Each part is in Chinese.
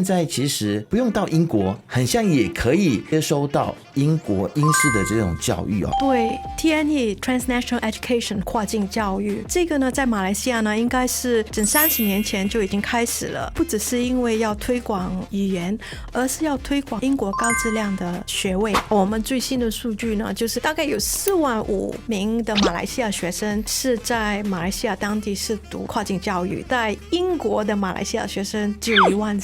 现在其实不用到英国，很像也可以接收到英国英式的这种教育哦。对 ，TNE Transnational Education 跨境教育，这个呢在马来西亚呢应该是整30年前就已经开始了，不只是因为要推广语言，而是要推广英国高质量的学位。我们最新的数据呢，就是大概有4.5万名的马来西亚学生是在马来西亚当地是读跨境教育，在英国的马来西亚学生只有1.4万，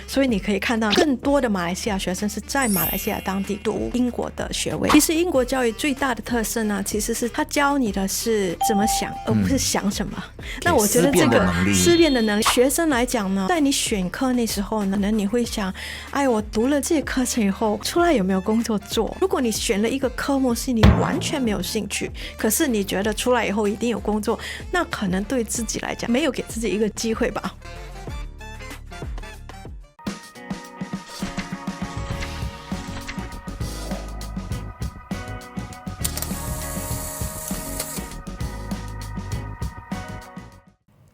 所以你可以看到更多的马来西亚学生是在马来西亚当地读英国的学位。其实英国教育最大的特色呢，其实是他教你的是怎么想，而不是想什么。那我觉得这个思辨的能力，学生来讲呢，在你选课那时候呢，可能你会想，哎，我读了这些课程以后，出来有没有工作做？如果你选了一个科目是你完全没有兴趣，可是你觉得出来以后一定有工作，那可能对自己来讲没有给自己一个机会吧。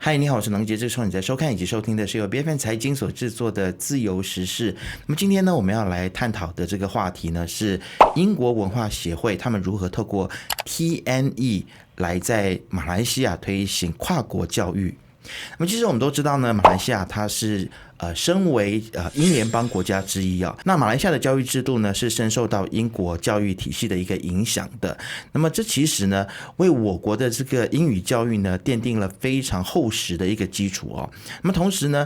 嗨，你好，我是能杰。这个时候你在收看以及收听的是由 BFM 财经所制作的自由时事。那么今天呢，我们要来探讨的这个话题呢，是英国文化协会他们如何透过 TNE 来在马来西亚推行跨国教育。那么其实我们都知道呢，马来西亚它是身为英联邦国家之一啊，那马来西亚的教育制度呢是深受到英国教育体系的一个影响的。那么这其实呢为我国的这个英语教育呢奠定了非常厚实的一个基础哦。那么同时呢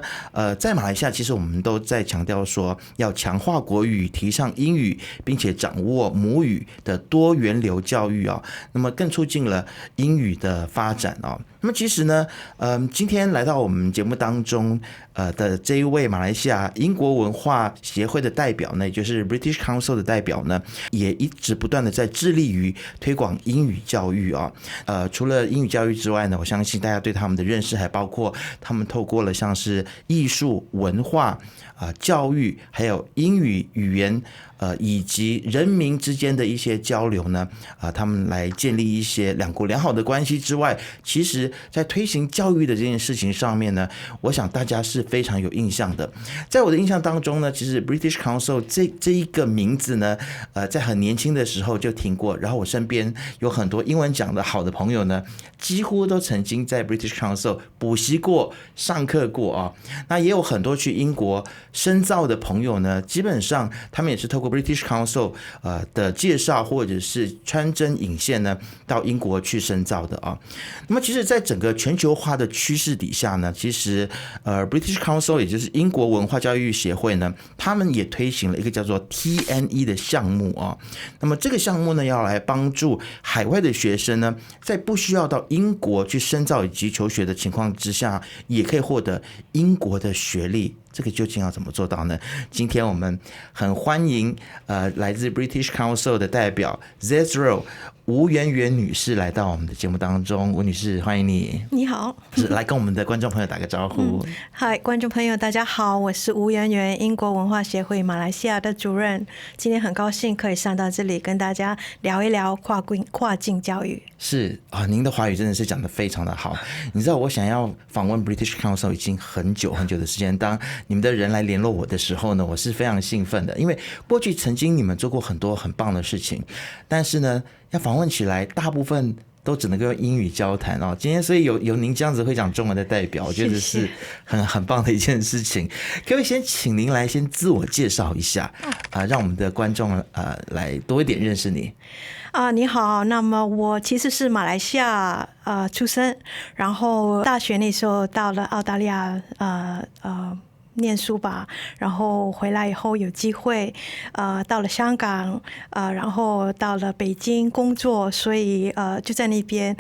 在马来西亚其实我们都在强调说要强化国语，提倡英语，并且掌握母语的多元流教育啊，那么更促进了英语的发展啊。那么其实呢今天来到我们节目当中的这一位马来西亚英国文化协会的代表呢，也就是 British Council 的代表呢，也一直不断的在致力于推广英语教育啊。除了英语教育之外呢，我相信大家对他们的认识还包括他们透过了像是艺术、文化、教育，还有英语语言以及人民之间的一些交流呢，他们来建立一些两国良好的关系之外，其实在推行教育的这件事情上面呢，我想大家是非常有印象的。在我的印象当中呢，其实 British Council 这一个名字呢，在很年轻的时候就听过，然后我身边有很多英文讲得好的朋友呢，几乎都曾经在 British Council 补习过、上课过啊。那也有很多去英国深造的朋友呢，基本上他们也是透过 British Council 的介绍或者是穿针引线呢，到英国去深造的啊。那么其实在整个全球化的趋势底下呢，其实British Council 也就是英国文化教育协会呢，他们也推行了一个叫做 TNE 的项目啊。那么这个项目呢，要来帮助海外的学生呢，在不需要到英国去深造以及求学的情况之下，也可以获得英国的学历。这个究竟要怎么做到呢？今天我们很欢迎来自 British Council 的代表 Zezro 吴媛媛女士来到我们的节目当中。吴女士，欢迎你。你好，来跟我们的观众朋友打个招呼。嗨，观众朋友大家好，我是吴媛媛，英国文化协会马来西亚的主任。今天很高兴可以上到这里跟大家聊一聊跨境教育。是啊，您的华语真的是讲得非常的好。你知道我想要访问 British Council 已经很久很久的时间，当你们的人来联络我的时候呢，我是非常兴奋的，因为过去曾经你们做过很多很棒的事情，但是呢要访问起来大部分都只能够用英语交谈哦。今天所以有您这样子会讲中文的代表，我觉得是很棒的一件事情。可不可以先请您来先自我介绍一下让我们的观众来多一点认识你。你好，那么我其实是马来西亚出生，然后大学那时候到了澳大利亚念书吧，然后回来以后有机会到了香港然后到了北京工作，所以就在那边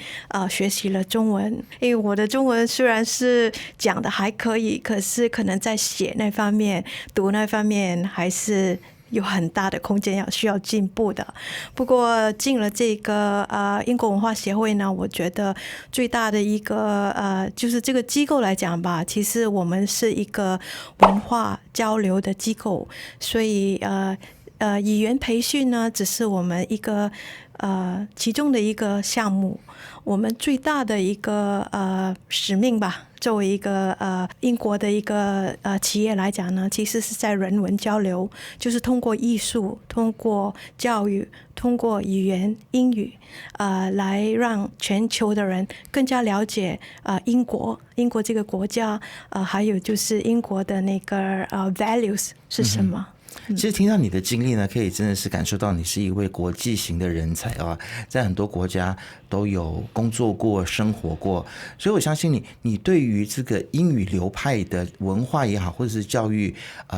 学习了中文。因为我的中文虽然是讲的还可以，可是可能在写那方面、读那方面还是有很大的空间需要进步的。不过进了这个英国文化协会呢，我觉得最大的一个就是这个机构来讲吧，其实我们是一个文化交流的机构，所以语言培训呢只是我们一个其中的一个项目。我们最大的一个使命吧，作为一个英国的一个企业来讲呢，其实是在人文交流，就是通过艺术、通过教育、通过语言英语，来让全球的人更加了解英国这个国家，还有就是英国的那个values 是什么。其实听到你的经历呢，可以真的是感受到你是一位国际型的人才啊，在很多国家都有工作过、生活过，所以我相信你对于这个英语流派的文化也好，或者是教育，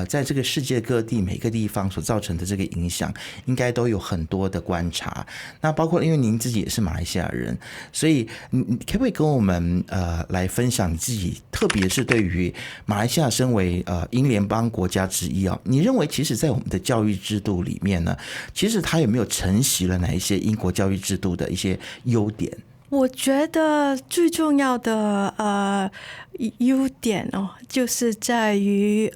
在这个世界各地每个地方所造成的这个影响，应该都有很多的观察。那包括因为您自己也是马来西亚人，所以你可不可以跟我们来分享你自己，特别是对于马来西亚身为英联邦国家之一啊，你认为其实在我们的教育制度里面呢，其实它有没有承袭了哪一些英国教育制度的一些优点？我觉得最重要的优点就是在于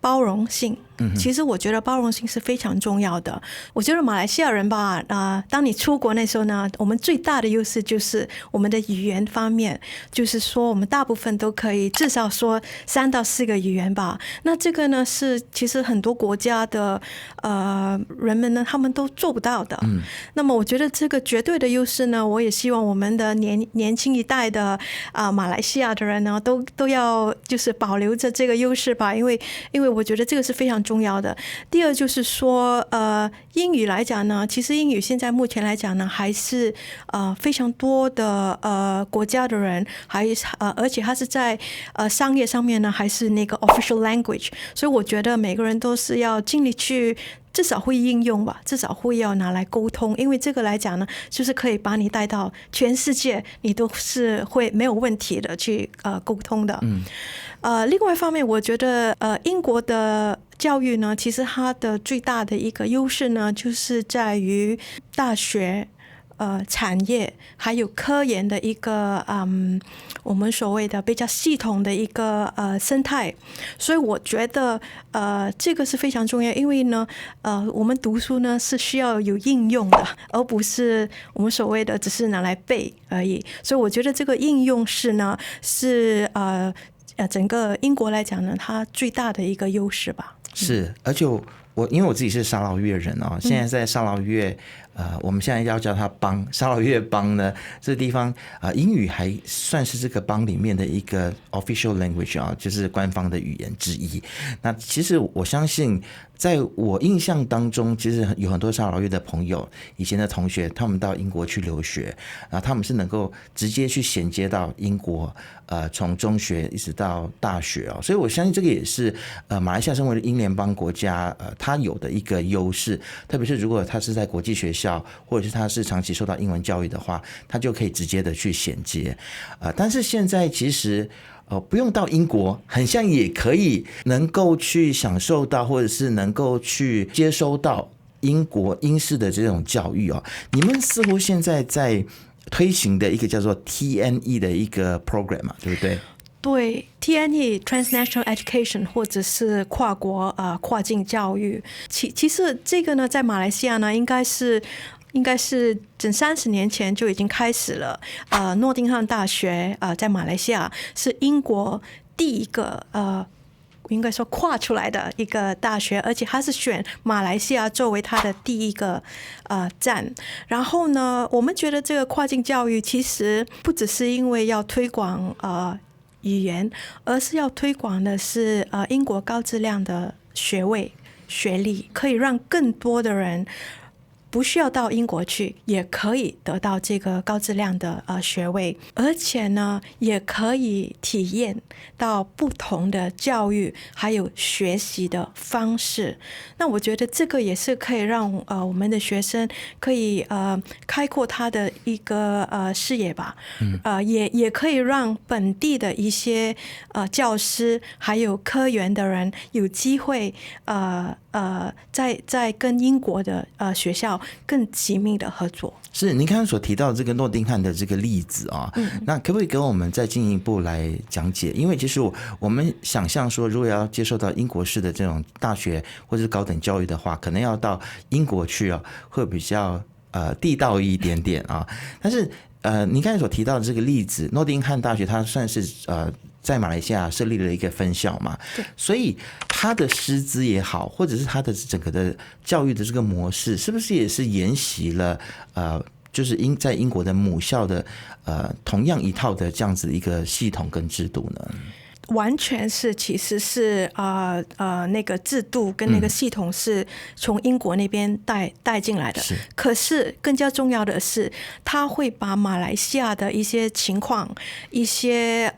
包容性。其实我觉得包容性是非常重要的。我觉得马来西亚人吧，当你出国那时候呢，我们最大的优势就是我们的语言方面，就是说我们大部分都可以至少说3到4个语言吧。那这个呢是其实很多国家的人们呢他们都做不到的。那么我觉得这个绝对的优势呢，我也希望我们的年轻一代的马来西亚的人呢都要就是保留着这个优势吧，因为我觉得这个是非常重要的。第二就是说英语来讲呢，其实英语现在目前来讲呢还是非常多的国家的人而且它是在商业上面呢还是那个 official language， 所以我觉得每个人都是要尽力去至少会应用吧，至少会要拿来沟通，因为这个来讲呢就是可以把你带到全世界，你都是会没有问题的去沟通的。另外一方面我觉得英国的教育呢，其实它的最大的一个优势呢，就是在于大学产业还有科研的一个我们所谓的比较系统的一个生态。所以我觉得这个是非常重要，因为呢我们读书呢是需要有应用的，而不是我们所谓的只是拿来背而已。所以我觉得这个应用是呢是整个英国来讲呢它最大的一个优势吧。是，而且因为我自己是沙劳越人哦，现在在沙劳越我们现在要叫它邦，沙劳越邦呢，这个地方英语还算是这个邦里面的一个 official language 啊，就是官方的语言之一。那其实我相信，在我印象当中，其实有很多沙劳越的朋友，以前的同学，他们到英国去留学，然后他们是能够直接去衔接到英国，从中学一直到大学哦，所以我相信这个也是马来西亚身为英联邦国家，它有的一个优势，特别是如果它是在国际学校，或者是他是长期受到英文教育的话，他就可以直接的去衔接。但是现在其实不用到英国，很像也可以能够去享受到，或者是能够去接收到英式的这种教育哦。你们似乎现在在推行的一个叫做 TNE 的一个 program 嘛，对不对？对 TNE Transnational Education 或者是跨国跨境教育，其实这个呢在马来西亚呢应该是整30年前就已经开始了。诺丁汉大学在马来西亚是英国第一个应该说跨出来的一个大学，而且它是选马来西亚作为它的第一个站。然后呢，我们觉得这个跨境教育其实不只是因为要推广语言，而是要推广的是英国高质量的学历，可以让更多的人不需要到英国去也可以得到这个高质量的学位，而且呢也可以体验到不同的教育还有学习的方式。那我觉得这个也是可以让我们的学生可以开阔他的一个视野吧。也可以让本地的一些教师还有科研的人有机会在跟英国的学校更紧密的合作。是您刚刚所提到这个诺丁汉的这个例子啊，那可不可以跟我们再进一步来讲解？因为其实我们想象说，如果要接受到英国式的这种大学或者是高等教育的话，可能要到英国去会比较地道一点点啊。但是你刚才所提到的这个例子，诺丁汉大学它算是在马来西亚设立了一个分校嘛，所以它的师资也好，或者是它的整个的教育的这个模式，是不是也是沿袭了就是在英国的母校的同样一套的这样子的一个系统跟制度呢？完全是，其实是那个制度跟那个系统是从英国那边带进来的。可是更加重要的是，他会把马来西亚的一些情况、一些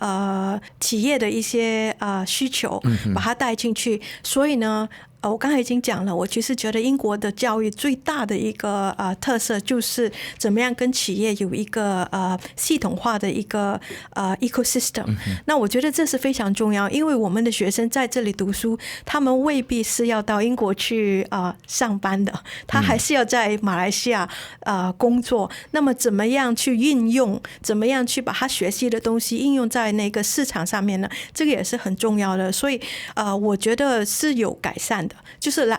企业的一些需求，把它带进去。所以呢，我刚才已经讲了，我其实觉得英国的教育最大的一个特色就是怎么样跟企业有一个系统化的一个ecosystem。那我觉得这是非常重要，因为我们的学生在这里读书，他们未必是要到英国去上班的，他还是要在马来西亚工作。那么怎么样去运用，怎么样去把他学习的东西应用在那个市场上面呢？这个也是很重要的。所以我觉得是有改善的。就是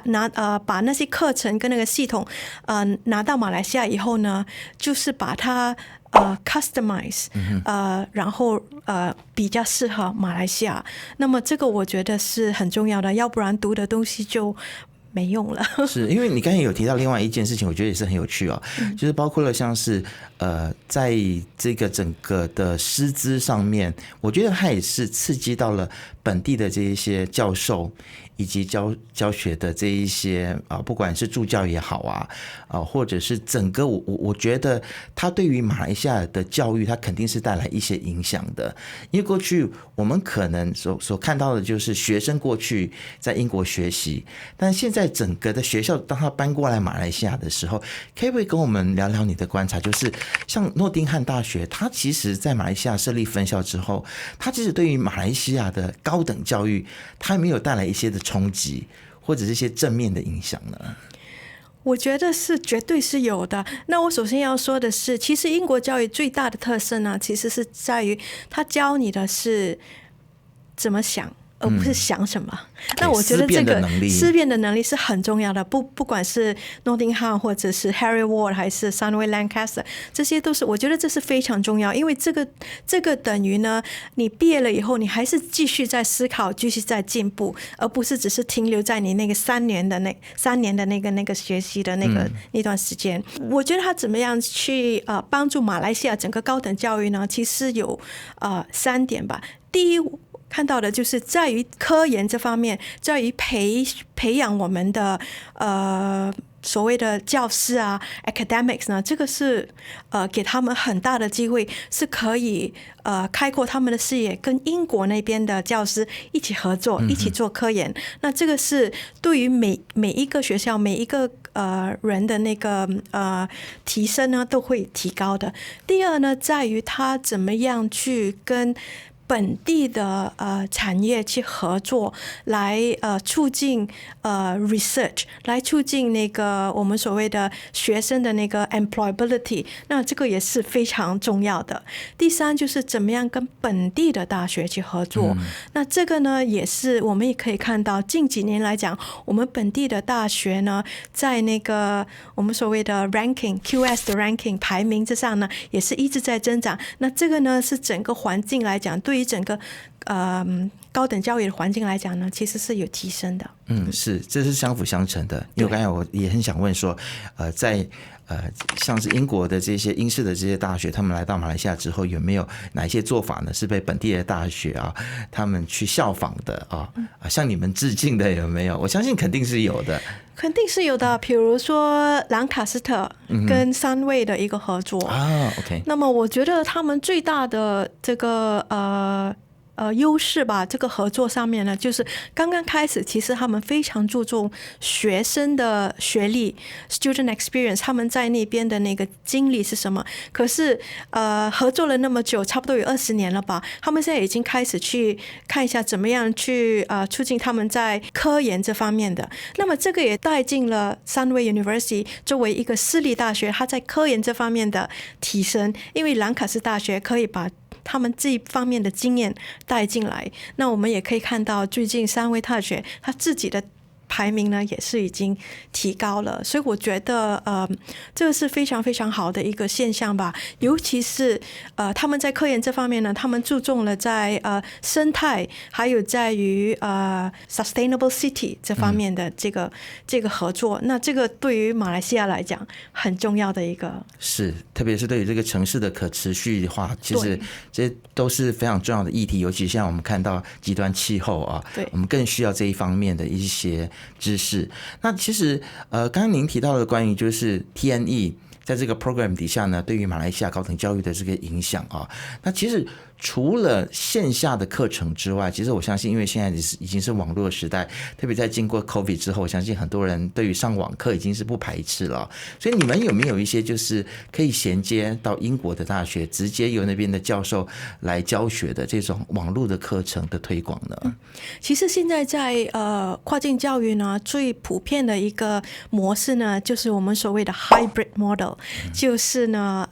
把那些课程跟那个系统拿到马来西亚以后呢，就是把它customize，然后比较适合马来西亚。那么这个我觉得是很重要的，要不然读的东西就没用了。是因为你刚才有提到另外一件事情，我觉得也是很有趣哦，就是包括了像是在这个整个的师资上面，我觉得它也是刺激到了本地的这一些教授以及教学的这一些不管是助教也好或者是整个我觉得它对于马来西亚的教育，它肯定是带来一些影响的。因为过去我们可能所看到的就是学生过去在英国学习，但现在整个的学校当他搬过来马来西亚的时候，可不可以跟我们聊聊你的观察？就是像诺丁汉大学，它其实在马来西亚设立分校之后，它其实对于马来西亚的高等教育，它没有带来一些的冲击或者是一些正面的影响呢？我觉得是绝对是有的。那我首先要说的是，其实英国教育最大的特色呢，其实是在于它教你的是怎么想，而不是想什么。那我觉得这个思辨的能力是很重要的。不管是诺丁汉或者是 Harry Ward 还是 Sunway Lancaster， 这些都是我觉得这是非常重要。因为这个等于呢，你毕业了以后，你还是继续在思考，继续在进步，而不是只是停留在你那个3年的那个学习的那段时间。我觉得他怎么样去帮助马来西亚整个高等教育呢？其实有3点吧。第一，看到的就是在于科研这方面，在于培养我们的所谓的教师academics 呢，这个是给他们很大的机会，是可以开阔他们的视野，跟英国那边的教师一起合作，一起做科研。那这个是对于每一个学校每一个人的那个提升呢，都会提高的。第二呢，在于他怎么样去跟本地的产业去合作，来促进research， 来促进那个我们所谓的学生的那个 employability， 那这个也是非常重要的。第三就是怎么样跟本地的大学去合作，那这个呢也是我们也可以看到近几年来讲，我们本地的大学呢，在那个我们所谓的 ranking QS 的 ranking 排名之上呢，也是一直在增长。那这个呢是整个环境来讲，对于整个高等教育的环境来讲呢，其实是有提升的。是，这是相辅相成的。因为刚才我也很想问说，在像是英国的这些英式的这些大学，他们来到马来西亚之后，有没有哪一些做法呢？是被本地的大学他们去效仿的向你们致敬的有没有？我相信肯定是有的。肯定是有的，比如说兰卡斯特跟Sunway的一个合作OK。那么我觉得他们最大的这个优势吧，这个合作上面呢，就是刚刚开始，其实他们非常注重学生的学历 student experience， 他们在那边的那个经历是什么。可是合作了那么久，差不多有20年了吧，他们现在已经开始去看一下怎么样去促进他们在科研这方面的。那么这个也带进了 Sunway University 作为一个私立大学，它在科研这方面的提升，因为兰卡斯大学可以把他们这一方面的经验带进来。那我们也可以看到最近Sunway大学他自己的排名呢也是已经提高了，所以我觉得这个是非常非常好的一个现象吧。尤其是他们在科研这方面呢，他们注重了在生态还有在于sustainable city 这方面的这个合作，那这个对于马来西亚来讲很重要的一个，是特别是对于这个城市的可持续化，其实这些都是非常重要的议题，尤其像我们看到极端气候啊，我们更需要这一方面的一些知识。那其实刚刚您提到的关于就是 TNE 在这个 program 底下呢，对于马来西亚高等教育的这个影响啊，那其实除了线下的课程之外，其实我相信因为现在已经是网络时代，特别在经过 COVID 之后，我相信很多人对于上网课已经是不排斥了。所以你们有没有一些就是可以衔接到英国的大学，直接由那边的教授来教学的这种网络的课程的推广呢？其实现在在跨境教育呢，最普遍的一个模式呢，就是我们所谓的 hybrid model，就是呢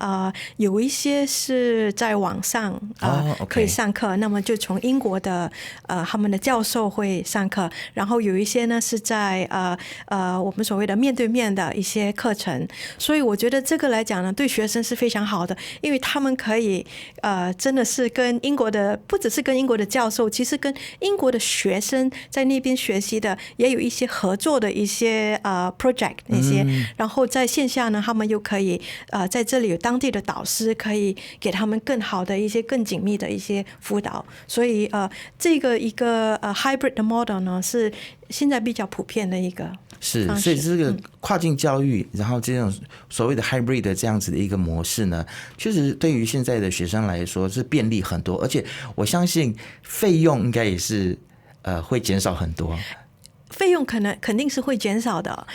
有一些是在网上可以上课，那么就从英国的他们的教授会上课，然后有一些呢是在我们所谓的面对面的一些课程，所以我觉得这个来讲呢，对学生是非常好的，因为他们可以真的是跟英国的，不只是跟英国的教授，其实跟英国的学生在那边学习的也有一些合作的一些project 那些，然后在线下呢，他们又可以在这里有当地的导师，可以给他们更好的一些更紧密的一些辅导，所以这个一个hybrid 的 model 呢是现在比较普遍的一个是，所以这个跨境教育，然后这种所谓的 hybrid 的这样子的一个模式呢，确实对于现在的学生来说是便利很多，而且我相信费用应该也是会减少很多。费用肯定是会减少的。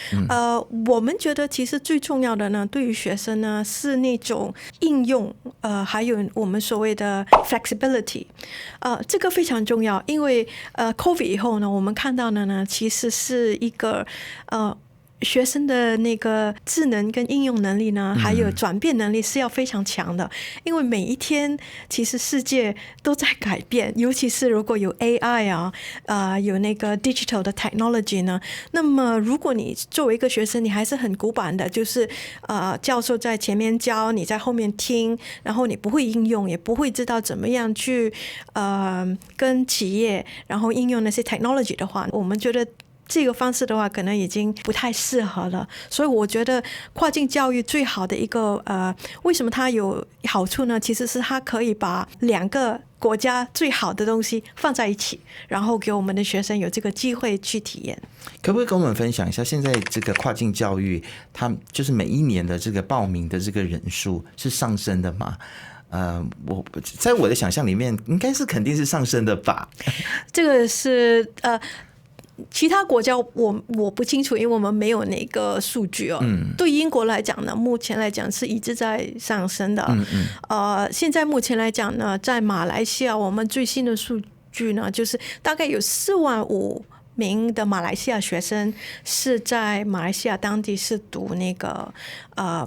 我们觉得其实最重要的呢，对于学生呢是那种应用，还有我们所谓的 flexibility，这个非常重要，因为COVID 以后呢，我们看到的呢，其实是一个学生的那个智能跟应用能力呢，还有转变能力是要非常强的，因为每一天其实世界都在改变，尤其是如果有 AI 有那个 digital 的 technology 呢，那么如果你作为一个学生，你还是很古板的，就是教授在前面教，你在后面听，然后你不会应用，也不会知道怎么样去跟企业然后应用那些 technology 的话，我们觉得这个方式的话可能已经不太适合了，所以我觉得跨境教育最好的一个为什么它有好处呢？其实是它可以把两个国家最好的东西放在一起，然后给我们的学生有这个机会去体验。可不可以跟我们分享一下，现在这个跨境教育它就是每一年的这个报名的这个人数是上升的吗？在我的想象里面应该是肯定是上升的吧。这个是其他国家我不清楚，因为我们没有那个数据哦。对英国来讲呢，目前来讲是一直在上升的。现在目前来讲呢，在马来西亚我们最新的数据呢，就是大概有4.5万名的马来西亚学生是在马来西亚当地是读那个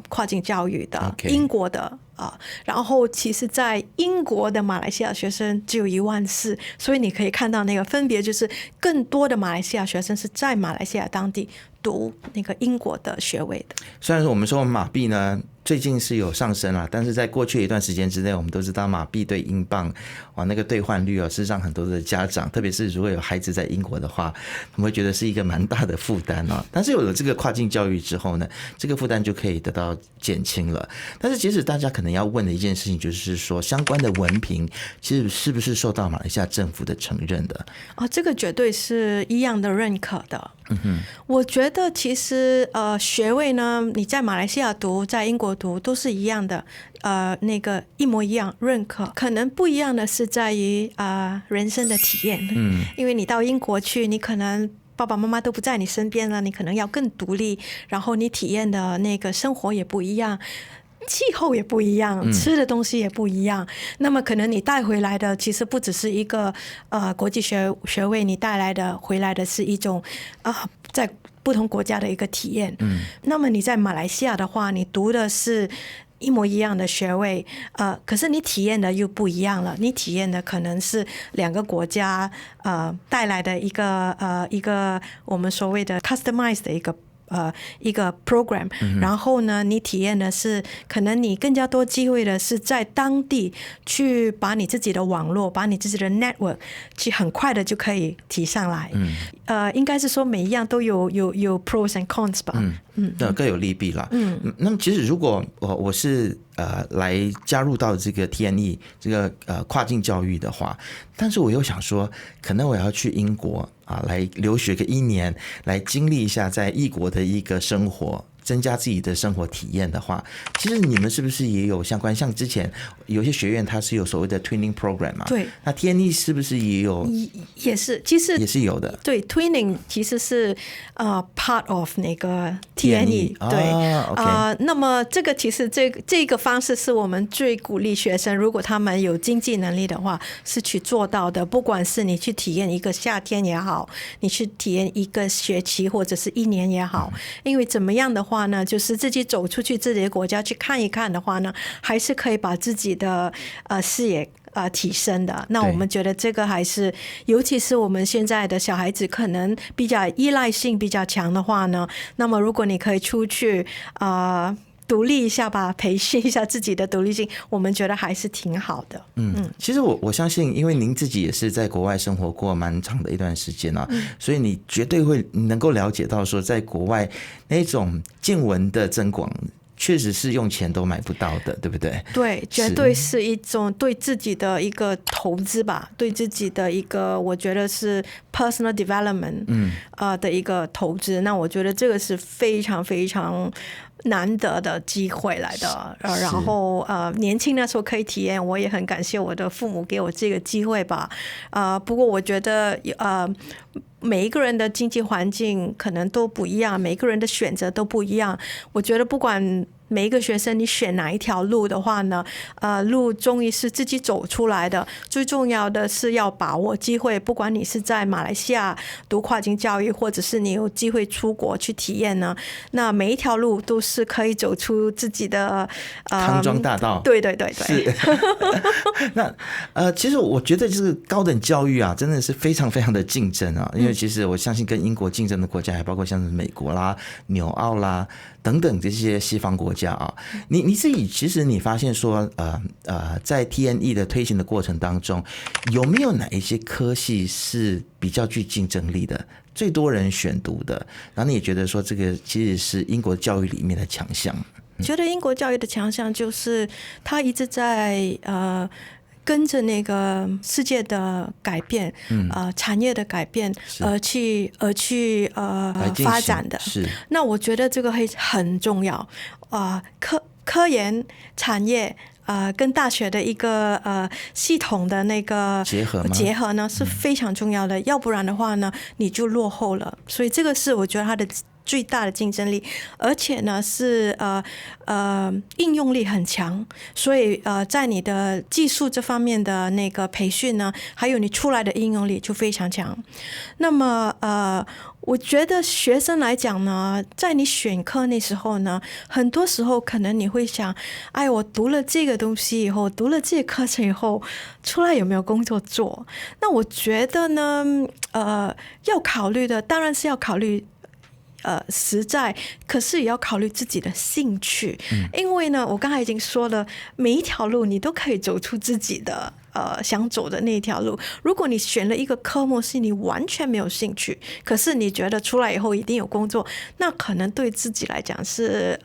跨境教育的，英国的。然后其实在英国的马来西亚学生只有14000，所以你可以看到那个分别，就是更多的马来西亚学生是在马来西亚当地读那个英国的学位的。虽然说我们说马币呢最近是有上升啦，但是在过去一段时间之内，我们都知道马币对英镑那个兑换率事实上很多的家长，特别是如果有孩子在英国的话，他们会觉得是一个蛮大的负担但是有了这个跨境教育之后呢，这个负担就可以得到减轻了。但是其实大家可能要问的一件事情就是说，相关的文凭其实是不是受到马来西亚政府的承认的？这个绝对是一样的认可的。我觉得其实学位呢，你在马来西亚读，在英国读都是一样的，那个一模一样认可。可能不一样的是在于人生的体验。因为你到英国去，你可能爸爸妈妈都不在你身边了，你可能要更独立，然后你体验的那个生活也不一样，气候也不一样，吃的东西也不一样。那么可能你带回来的其实不只是一个国际学位，你带来的回来的是一种在不同国家的一个体验。那么你在马来西亚的话，你读的是一模一样的学位，可是你体验的又不一样了。你体验的可能是2个国家带来的一个我们所谓的 customized 的一个 program，然后呢，你体验的是可能你更加多机会的是在当地去把你自己的网络，把你自己的 network 去很快的就可以提上来。应该是说每一样都有 pros and cons 吧。各有利弊啦。那么其实如果我是来加入到这个 TNE 这个跨境教育的话，但是我又想说，可能我要去英国来留学个1年，来经历一下在异国的一个生活，增加自己的生活体验的话，其实你们是不是也有相关？像之前有些学院它是有所谓的 Twinning Program 嘛？对。那 TNE 是不是也有？也是，其实也是有的。对 ，Twinning 其实是part of 那个 TNE。对。那么这个其实这个方式是我们最鼓励学生，如果他们有经济能力的话，是去做到的。不管是你去体验一个夏天也好，你去体验一个学期或者是1年也好，因为怎么样的话呢，就是自己走出去自己的国家去看一看的话呢，还是可以把自己的视野提升的。那我们觉得这个还是，尤其是我们现在的小孩子可能比较依赖性比较强的话呢，那么如果你可以出去独立一下吧，培训一下自己的独立性，我们觉得还是挺好的。其实我相信，因为您自己也是在国外生活过蛮长的一段时间所以你绝对会能够了解到说，在国外那种见闻的增广，确实是用钱都买不到的，对不对？对，绝对是一种对自己的一个投资吧，对自己的一个，我觉得是 personal development 的一个投资。那我觉得这个是非常非常难得的机会来的。然后年轻的时候可以体验，我也很感谢我的父母给我这个机会吧。不过我觉得每一个人的经济环境可能都不一样，每一个人的选择都不一样。我觉得不管每一个学生你选哪一条路的话呢，路终于是自己走出来的。最重要的是要把握机会，不管你是在马来西亚读跨境教育，或者是你有机会出国去体验呢，那每一条路都是可以走出自己的康庄大道。对对对对。是。那其实我觉得就是高等教育真的是非常非常的竞争因为其实我相信跟英国竞争的国家还包括像是美国啦、纽澳啦等等这些西方国家你自己其实你发现说在 TNE 的推行的过程当中，有没有哪一些科系是比较具竞争力的，最多人选读的，然后你也觉得说这个其实是英国教育里面的强项？觉得英国教育的强项就是它一直在跟着那个世界的改变，产业的改变而去发展的。是。那我觉得这个很重要。科研产业跟大学的一个系统的那个结合呢是非常重要的，要不然的话呢你就落后了。所以这个是我觉得它的最大的竞争力，而且呢是应用力很强，所以在你的技术这方面的那个培训呢，还有你出来的应用力就非常强。那么我觉得学生来讲呢，在你选课那时候呢，很多时候可能你会想，哎，我读了这个东西以后，读了这个课程以后，出来有没有工作做？那我觉得呢，要考虑的当然是要考虑实在，可是也要考虑自己的兴趣。因为呢，我刚才已经说了，每一条路你都可以走出自己的想走的那一条路。如果你选了一个科目是你完全没有兴趣，可是你觉得出来以后一定有工作，那可能对自己来讲是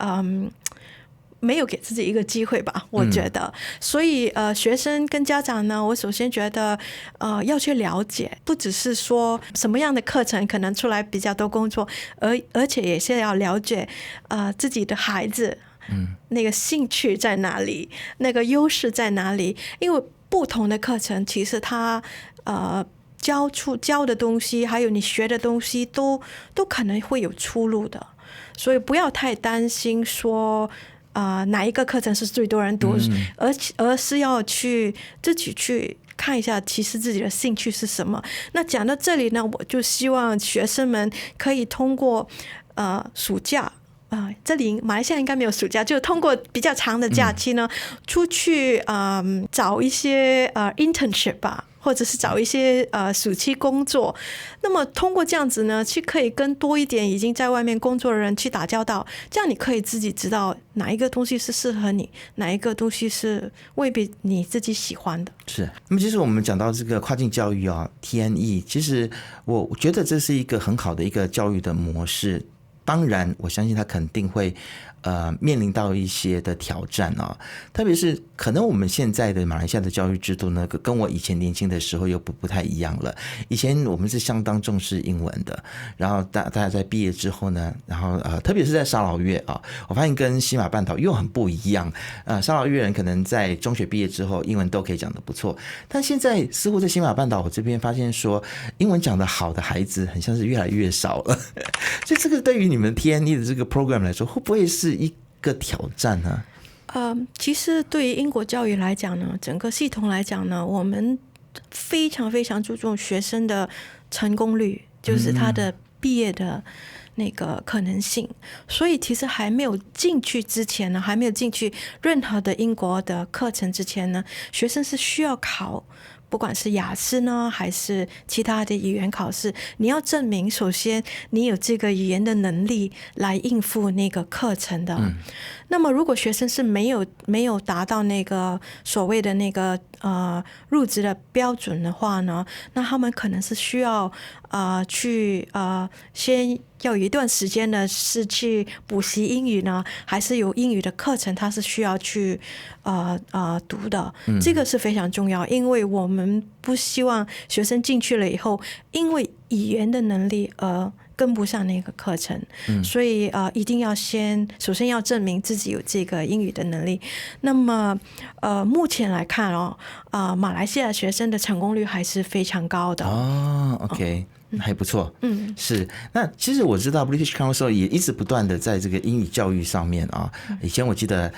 没有给自己一个机会吧，我觉得。所以学生跟家长呢，我首先觉得要去了解，不只是说什么样的课程可能出来比较多工作，而且也是要了解自己的孩子那个兴趣在哪里，那个优势在哪里。因为不同的课程其实它教的东西还有你学的东西都可能会有出入的，所以不要太担心说哪一个课程是最多人读，而是要自己去看一下其实自己的兴趣是什么。那讲到这里呢，我就希望学生们可以通过暑假这里马来西亚应该没有暑假，就通过比较长的假期呢，出去找一些internship 吧，或者是找一些暑期工作。那么通过这样子呢，去可以跟多一点已经在外面工作的人去打交道，这样你可以自己知道哪一个东西是适合你，哪一个东西是未必你自己喜欢的。是。那么其实我们讲到这个跨境教育啊 ，TNE， 其实我觉得这是一个很好的一个教育的模式。当然，我相信它肯定会面临到一些的挑战啊，特别是可能我们现在的马来西亚的教育制度呢，跟我以前年轻的时候又不太一样了。以前我们是相当重视英文的，然后大家在毕业之后呢，然后特别是在沙劳越啊，我发现跟西马半岛又很不一样。沙劳越人可能在中学毕业之后，英文都可以讲得不错，但现在似乎在西马半岛我这边发现说，英文讲得好的孩子很像是越来越少了。所以这个对于你们 TNE 的这个 program 来说，会不会是一个挑战呢？其实对于英国教育来讲呢，整个系统来讲呢，我们非常非常注重学生的成功率，就是他的毕业的那个可能性。所以其实还没有进去之前呢，还没有进去任何的英国的课程之前呢，学生是需要考，不管是雅思呢，还是其他的语言考试，你要证明首先你有这个语言的能力来应付那个课程的。那么如果学生是没有达到那个所谓的那个入职的标准的话呢，那他们可能是需要去先要有一段时间呢是去补习英语呢，还是有英语的课程他是需要去读的。这个是非常重要，因为我们不希望学生进去了以后因为语言的能力跟不上那个课程，所以一定要首先要证明自己有这个英语的能力。那么目前来看马来西亚学生的成功率还是非常高的。OK，还不错。是。那其实我知道 British Council 也一直不断的在这个英语教育上面以前我记得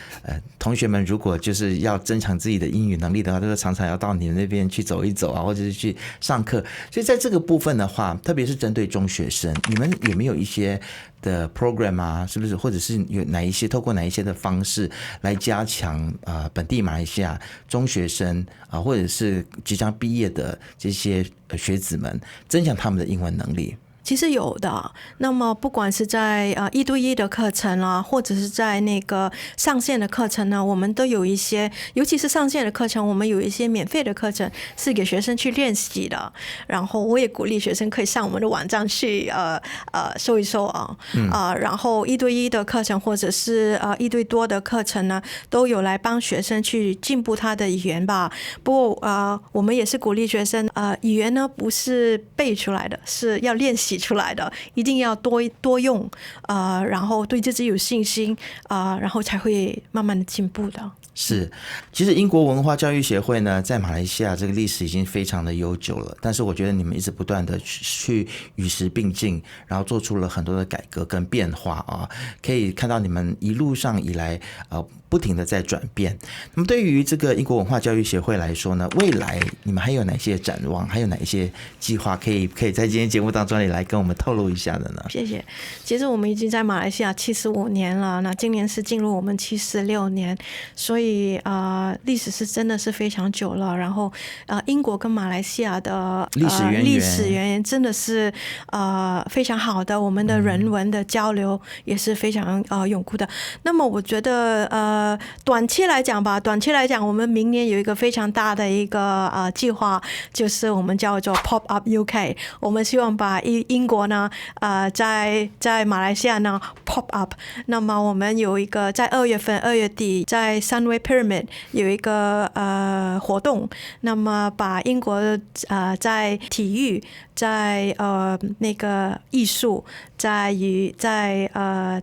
同学们如果就是要增强自己的英语能力的话，都是常常要到你们那边去走一走或者是去上课。所以在这个部分的话，特别是针对中学生，你们有没有一些的 program 是不是，或者是有透过哪一些的方式来加强本地马来西亚中学生或者是即将毕业的这些学子们，增强他们的英文能力？其实有的。那么不管是在一对一的课程啦，或者是在那个上线的课程呢，我们都有一些，尤其是上线的课程，我们有一些免费的课程是给学生去练习的。然后我也鼓励学生可以上我们的网站去搜一搜然后一对一的课程或者是一对多的课程呢，都有来帮学生去进步他的语言吧。不过我们也是鼓励学生语言呢不是背出来的，是要练习出来的，一定要多用然后对自己有信心然后才会慢慢的进步的。是。其实英国文化教育协会呢，在马来西亚这个历史已经非常的悠久了，但是我觉得你们一直不断的去与时并进，然后做出了很多的改革跟变化可以看到你们一路上以来不停的在转变。那么对于这个英国文化教育协会来说呢，未来你们还有哪些展望，还有哪一些计划可以在今天节目当中来跟我们透露一下的呢？谢谢。其实我们已经在马来西亚75年了，那今年是进入我们76年，所以历史是真的是非常久了。然后英国跟马来西亚的历史渊源真的是非常好的，我们的人文的交流也是非常永固的。那么我觉得短期来讲，我们明年有一个非常大的一个计划，就是我们叫做 Pop Up UK。我们希望把英国呢在马来西亚呢 Pop Up。那么我们有一个在2月底在 Sunway Pyramid 有一个活动，那么把英国在体育，在那个艺术，在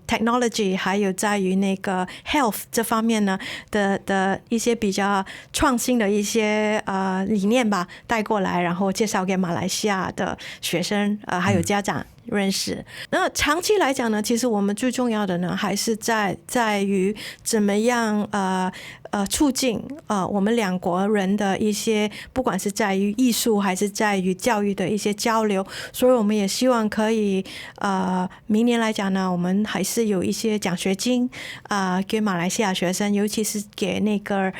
technology， 还有在于那个 health 这方面呢的一些比较创新的一些理念吧带过来，然后介绍给马来西亚的学生还有家长，认识。那长期来讲呢，其实我们最重要的呢，还是在于怎么样促进我们两国人的一些，不管是在于艺术还是在于教育的一些交流。所以我们也希望可以明年来讲呢，我们还是有一些奖学金给马来西亚学生，尤其是给那个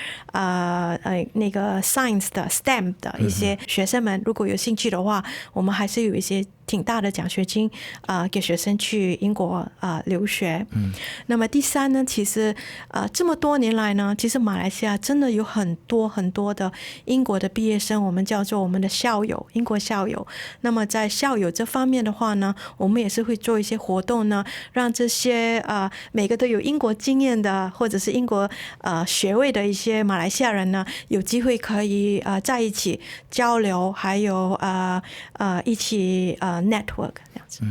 science 的 STEM 的一些学生们，如果有兴趣的话，我们还是有一些挺大的奖学金给学生去英国留学。那么第三呢，其实这么多年来呢，其实马来西亚真的有很多很多的英国的毕业生，我们叫做我们的校友，英国校友。那么在校友这方面的话呢，我们也是会做一些活动呢，让这些每个都有英国经验的或者是英国学位的一些马来西亚人呢，有机会可以在一起交流，还有一起network 这样子。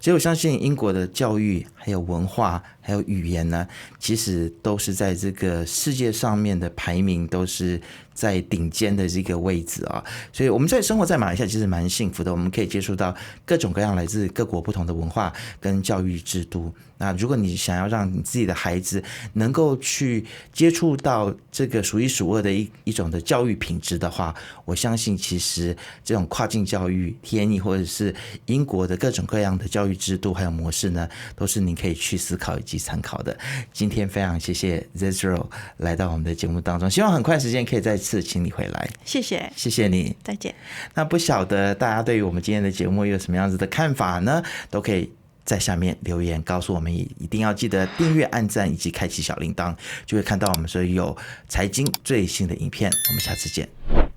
其实我相信英国的教育还有文化还有语言呢，其实都是在这个世界上面的排名都是在顶尖的这个位置啊，所以我们在生活在马来西亚其实蛮幸福的，我们可以接触到各种各样来自各国不同的文化跟教育制度。那如果你想要让你自己的孩子能够去接触到这个数一数二的一种的教育品质的话，我相信其实这种跨境教育 TNE 或者是英国的各种各样的教育制度还有模式呢，都是你可以去思考以及参考的。今天非常谢谢 Zezro 来到我们的节目当中，希望很快时间可以再次请你回来。谢谢，谢谢你，再见。那不晓得大家对于我们今天的节目有什么样子的看法呢？都可以在下面留言告诉我们，一定要记得订阅、按赞以及开启小铃铛，就会看到我们所有财经最新的影片。我们下次见。